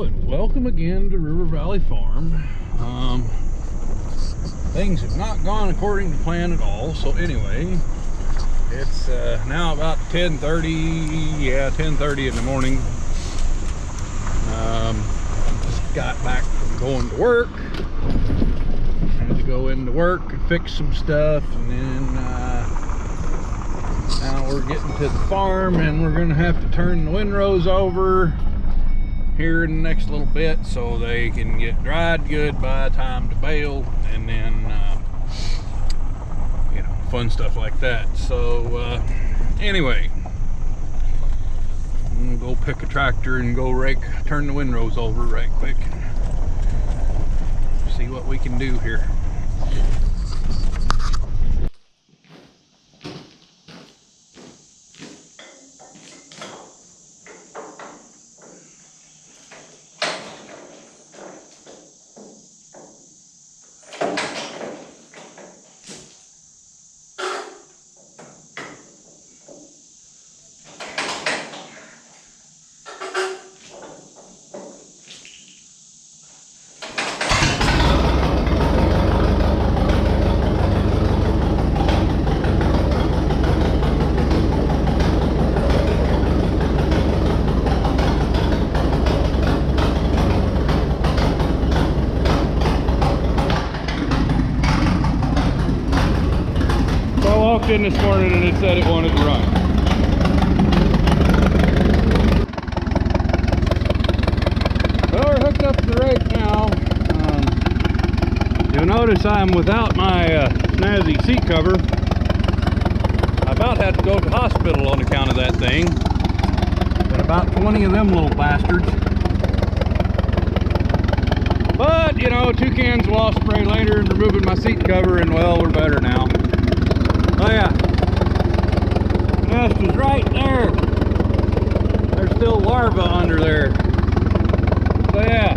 and welcome again to River Valley Farm. Things have not gone according to plan at all. So anyway, it's now about 10:30. Yeah, 10:30 in the morning. Just got back from going to work. Had to go into work and fix some stuff, and then now we're getting to the farm, and we're gonna have to turn the windrows over here in the next little bit so they can get dried good by the time to bale, and then you know, fun stuff like that. So anyway, I'm gonna go pick a tractor and go turn the windrows over right quick, see what we can do here. In this morning and it said it wanted to run. Well, we're hooked up to the rake now. You'll notice I'm without my snazzy seat cover. I about had to go to the hospital on account of that thing. Got about 20 of them little bastards. But, you know, 2 cans of wasp spray later and removing my seat cover, and well, we're better now. Oh yeah, the nest is right there. There's still larvae under there. So yeah,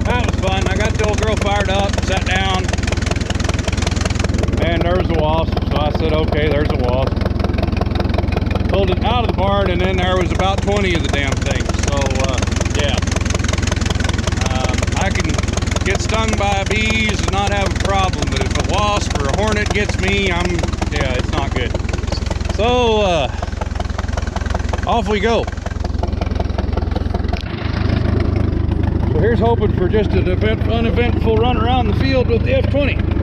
that was fun. I got the old girl fired up, sat down, and there was a wasp. So I said, okay, there's a wasp. Pulled it out of the barn, and then there was about 20 of the damn things. So yeah, I can get stung by bees and not have a problem, but if a wasp or a hornet gets me, yeah, it's not good. So, off we go. So here's hoping for just an uneventful run around the field with the F-20.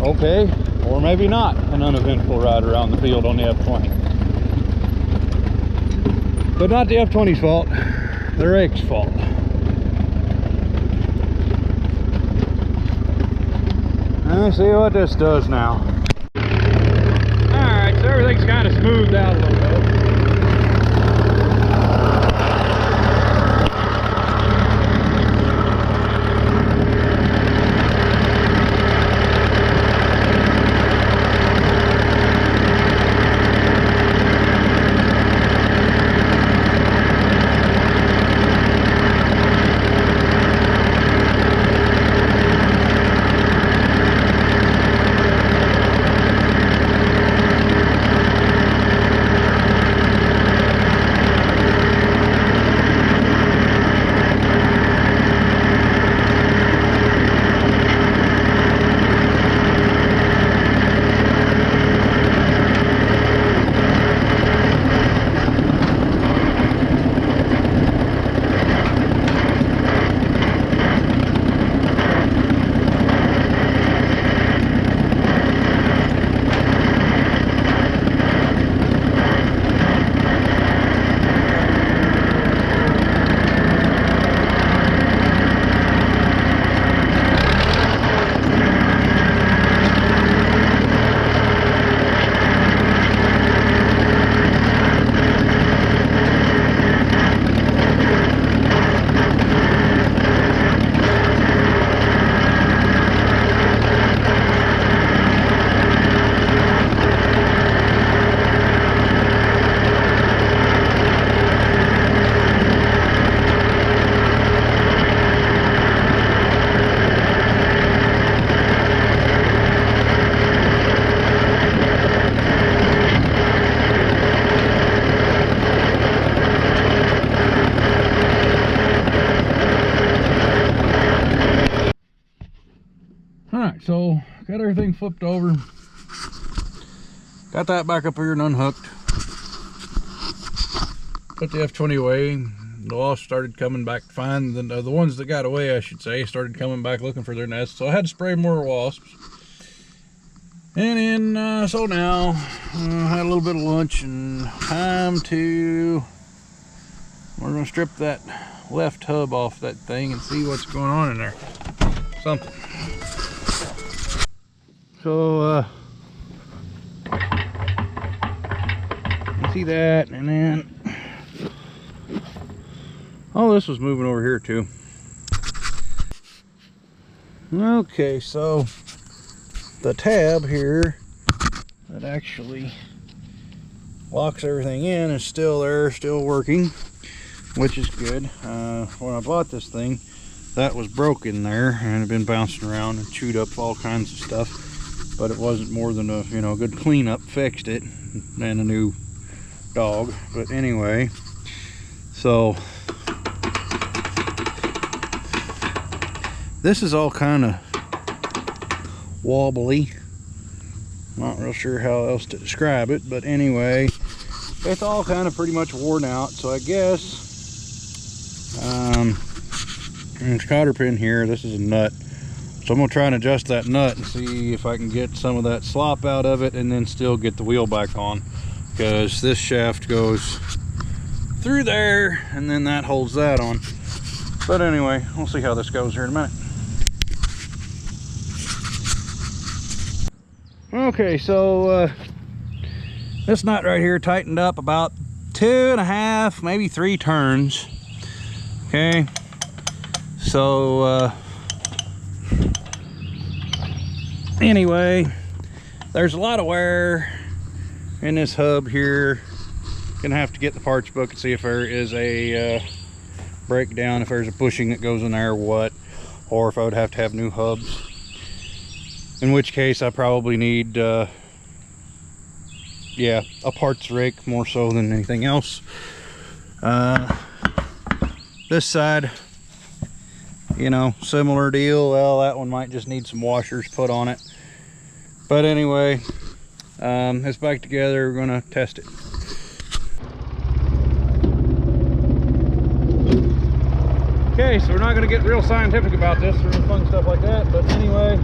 Okay, or maybe not an uneventful ride around the field on the F-20. But not the F-20's fault, the rake's fault. Let's see what this does now. Alright, so everything's kind of smoothed out a little bit. Alright, so got everything flipped over. Got that back up here and unhooked. Put the F-20 away. The wasps started coming back fine. The ones that got away, I should say, started coming back looking for their nests. So I had to spray more wasps. And then, so now, I had a little bit of lunch and time to... We're going to strip that left hub off that thing and see what's going on in there. Something. So, you see that, and then, oh, this was moving over here too. Okay, so the tab here that actually locks everything in is still there, still working, which is good. When I bought this thing, that was broken there and had been bouncing around and chewed up all kinds of stuff. But it wasn't more than a, you know, good cleanup, fixed it, and a new dog. But anyway, so this is all kind of wobbly. Not real sure how else to describe it, but anyway, it's all kind of pretty much worn out. So I guess there's a cotter pin here. This is a nut. So I'm going to try and adjust that nut and see if I can get some of that slop out of it and then still get the wheel back on, because this shaft goes through there and then that holds that on. But anyway, we'll see how this goes here in a minute. Okay, so this nut right here tightened up about 2.5, maybe 3 turns. Okay, so anyway, there's a lot of wear in this hub here. Gonna have to get the parts book and see if there is a breakdown, if there's a bushing that goes in there or what, or if I would have to have new hubs, in which case I probably need yeah, a parts rake more so than anything else. This side, you know, similar deal. Well, that one might just need some washers put on it. But anyway, it's back together. We're gonna test it. Okay, so we're not gonna get real scientific about this or fun stuff like that, but anyway,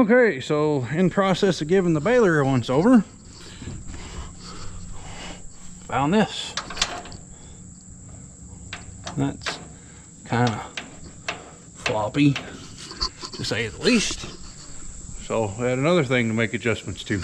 Okay, so in process of giving the baler a once over, found this. That's kind of floppy, to say the least. So we had another thing to make adjustments to.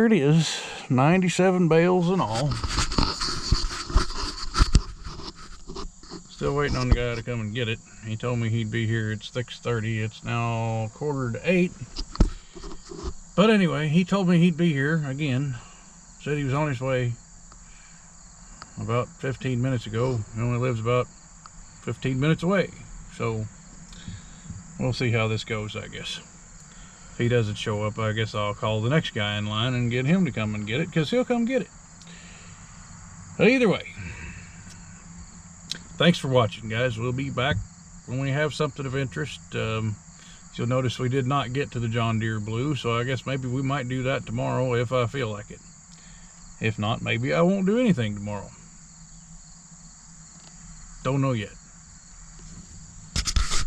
there it is, 97 bales in all. Still waiting on the guy to come and get it. He told me he'd be here at 6:30. It's now 7:45. But anyway, he told me he'd be here again. Said he was on his way about 15 minutes ago. He only lives about 15 minutes away. So we'll see how this goes, I guess. If he doesn't show up, I guess I'll call the next guy in line and get him to come and get it, because he'll come get it. But either way, thanks for watching, guys. We'll be back when we have something of interest. You'll notice we did not get to the John Deere Blue, so I guess maybe we might do that tomorrow if I feel like it. If not, maybe I won't do anything tomorrow. Don't know yet.